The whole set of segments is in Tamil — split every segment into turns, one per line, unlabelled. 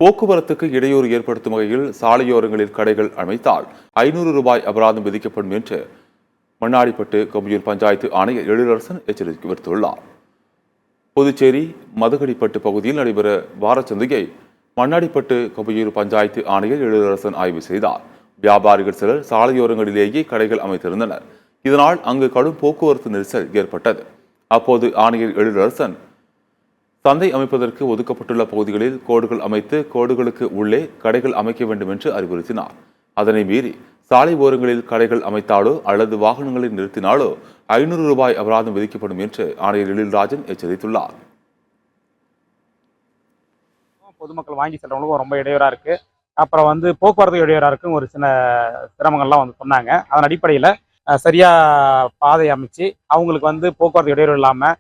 போக்குவரத்துக்கு இடையூறு ஏற்படுத்தும் வகையில் சாலையோரங்களில் கடைகள் அமைத்தால் 500 ரூபாய் அபராதம் விதிக்கப்படும் என்று மண்ணாடிப்பட்டு கொம்யூன் பஞ்சாயத்து ஆணையர் எழிலரசன் எச்சரிக்கை விடுத்துள்ளார். புதுச்சேரி மதகடிப்பட்டு பகுதியில் நடைபெற வாரச்சந்தையை மண்ணாடிப்பட்டு கொம்யூன் பஞ்சாயத்து ஆணையர் எழிலரசன் ஆய்வு செய்தார். வியாபாரிகள் சிலர் சாலையோரங்களிலேயே கடைகள் அமைத்திருந்தனர். இதனால் அங்கு கடும் போக்குவரத்து நெரிசல் ஏற்பட்டது. அப்போது ஆணையர் எழிலரசன் சந்தை அமைப்பதற்கு ஒதுக்கப்பட்டுள்ள பகுதிகளில் கோடுகள் அமைத்து கோடுகளுக்கு உள்ளே கடைகள் அமைக்க வேண்டும் என்று அறிவுறுத்தினார். அதனை மீறி சாலை ஓரங்களில் கடைகள் அமைத்தாலோ அல்லது வாகனங்களை நிறுத்தினாலோ 500 ரூபாய் அபராதம் விதிக்கப்படும் என்று ஆணையர் எழில்ராஜன் எச்சரித்துள்ளார்.
பொதுமக்கள் வாங்கி செல்றவங்களுக்கும் ரொம்ப இடையூறா இருக்கு. அப்புறம் போக்குவரத்து இடையூறா இருக்கும் ஒரு சின்ன சிரமங்கள்லாம் சொன்னாங்க. அதன் அடிப்படையில் சரியா பாதை அமைச்சு அவங்களுக்கு போக்குவரத்து இடையூறு இல்லாமல்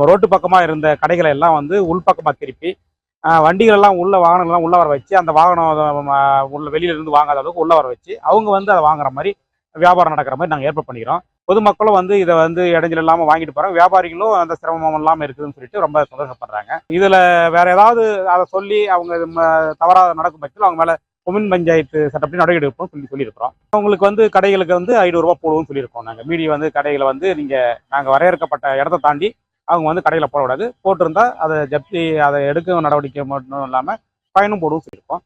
ரோட்டு பக்கமாக இருந்த கடைகளை எல்லாம் உள்பக்கமாக திருப்பி வண்டிகள் எல்லாம் வாகனங்கள்லாம் உள்ள வர வச்சு அந்த வாகனம் உள்ள வெளியிலிருந்து வாங்காத அளவுக்கு உள்ள வர வச்சு அவங்க அதை வாங்குற மாதிரி வியாபாரம் நடக்கிற மாதிரி நாங்கள் ஏற்பாடு பண்ணிக்கிறோம். பொதுமக்களும் இதை இடைஞ்சல் இல்லாமல் வாங்கிட்டு போகிறாங்க. வியாபாரிகளும் அந்த சிரமம் இல்லாமல் இருக்குதுன்னு சொல்லிட்டு ரொம்ப சந்தோஷப்படுறாங்க. இதில் வேற ஏதாவது அதை சொல்லி அவங்க தவறாக நடக்கும் பட்சத்தில் அவங்க மேலே கொம்யூன் பஞ்சாயத்து சட்டப்படி நடவடிக்கை எடுப்போம் சொல்லியிருக்கிறோம். அவங்களுக்கு கடைகளுக்கு 500 ரூபா போடுவோம்னு சொல்லியிருக்கோம். நாங்கள் மீறி கடைகளை நாங்கள் வரையறுக்கப்பட்ட இடத்த தாண்டி அவங்க கடையில் போடக்கூடாது. போட்டிருந்தா அதை ஜப்தி அதை எடுக்க நடவடிக்கை மட்டும் இல்லாமல் ஃபைனும் போடுவோம் சொல்லியிருக்கோம்.